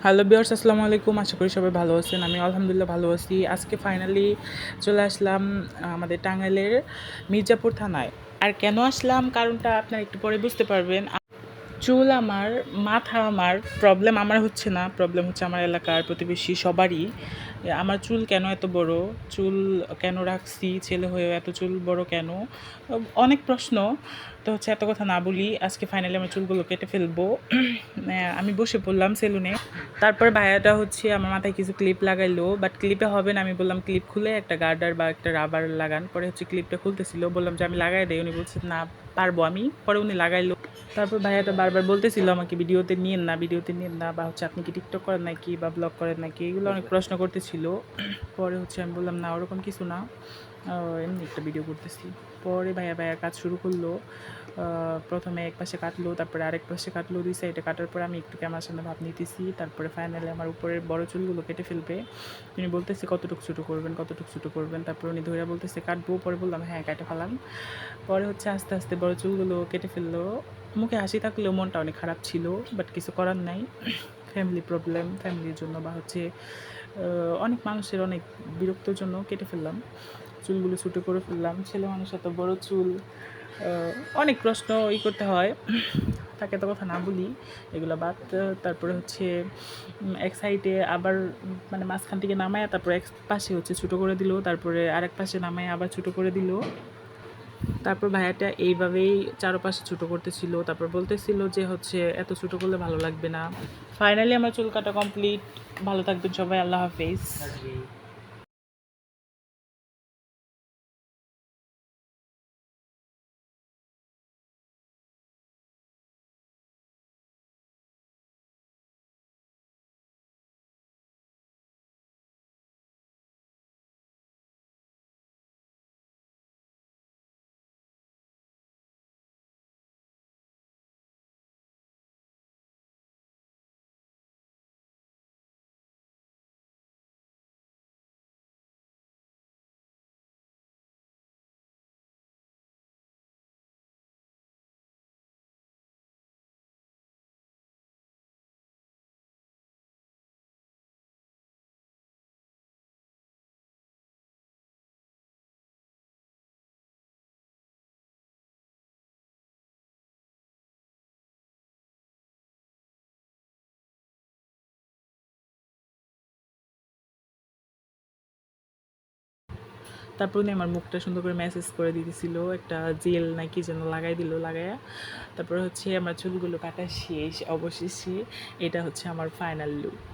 Hello viewers, আসসালামু আলাইকুম। আশা করি সবাই ভালো আছেন। আমি আলহামদুলিল্লাহ ভালো আছি। আজকে ফাইনালি চলে আসলাম আমাদের টাঙ্গাইলের মির্জাপুর থানায়। আর কেন আসলাম কারণটা আপনারা একটু পরে বুঝতে পারবেন। চুল আমার, মাথা আমার, প্রবলেম আমার হচ্ছে না, প্রবলেম হচ্ছে আমার এলাকার প্রতিবেশী সবারই। আমার চুল কেন এত বড়, চুল কেন রাখছি, ছেলে হয়েও এত চুল বড় কেন, অনেক প্রশ্ন। তো হচ্ছে এত কথা না বলি, আজকে ফাইনালি আমার চুলগুলো কেটে ফেলবো। আমি বসে পড়লাম সেলুনে। তারপর ভাইয়াটা হচ্ছে আমার মাথায় কিছু ক্লিপ লাগাইলো, বাট ক্লিপে হবে না। আমি বললাম ক্লিপ খুলে একটা গার্ডার বা একটা রাবার লাগান। পরে হচ্ছে ক্লিপটা খুলতেছিল, বললাম যে আমি লাগাই দেই। উনি বলছে না পারবো আমি। পরে উনি লাগাইলো। তারপর ভাইয়াটা বারবার বলতেছিল আমাকে ভিডিওতে নিয়েন না, ভিডিওতে নিয়েন না, বা হচ্ছে আপনি কি টিকটক করেন নাকি বা ব্লগ করেন নাকি, এগুলো অনেক প্রশ্ন করতেছিল। পরে হচ্ছে আমি বললাম না ওরকম কিছু না, এমনি একটা ভিডিও করতেছি। পরে ভাইয়া কাজ শুরু করলো। প্রথমে এক পাশে কাটলো, তারপরে আরেক পাশে কাটলো, দুই সাইডে কাটার পরে আমি একটু ক্যামেরার সামনে ভাব নিতেছি। তারপরে ফাইনালি আমার উপরের বড় চুলগুলো কেটে ফেলবে। উনি বলতেছে কতটুকু ছোটো করবেন, কতটুকু ছোটো করবেন। তারপর উনি ধরে বলতেছে কাটবো। পরে বললাম হ্যাঁ কেটে ফেলাম। পরে হচ্ছে আস্তে আস্তে বড় চুলগুলো কেটে ফেললো। মুখে হাসি থাকলেও মনটা অনেক খারাপ ছিল, বাট কিছু করার নাই। ফ্যামিলি প্রবলেম, ফ্যামিলির জন্য বা হচ্ছে অনেক মানুষের অনেক বিরক্তর জন্য কেটে ফেললাম, চুলগুলো ছোটো করে ফেললাম। ছেলে মানুষ এত বড় চুল, অনেক প্রশ্ন করতে হয়। তাকে তো কথা না বলি, এগুলো বাদ। তারপরে হচ্ছে এক সাইডে আবার মানে মাঝখান থেকে নামায়, তারপরে এক পাশে হচ্ছে ছোটো করে দিল, তারপরে আরেক পাশে নামায় আবার ছোটো করে দিল। তারপর ভাইয়াটা এইভাবেই চারপাশে ছোটো করতেছিল। তারপর বলতেছিল যে হচ্ছে এত ছোটো করলে ভালো লাগবে না। ফাইনালি আমার চুল কাটা কমপ্লিট। ভালো থাকবেন সবাই, আল্লাহ হাফেজ। তারপর উনি আমার মুখটা সুন্দর করে ম্যাসেজ করে দিতেছিল, একটা জেল নাকি যেন লাগাই দিল, লাগাইয়া তারপর হচ্ছে আমার চুলগুলো কাটা শেষ অবশেষে। এটা হচ্ছে আমার ফাইনাল লুক।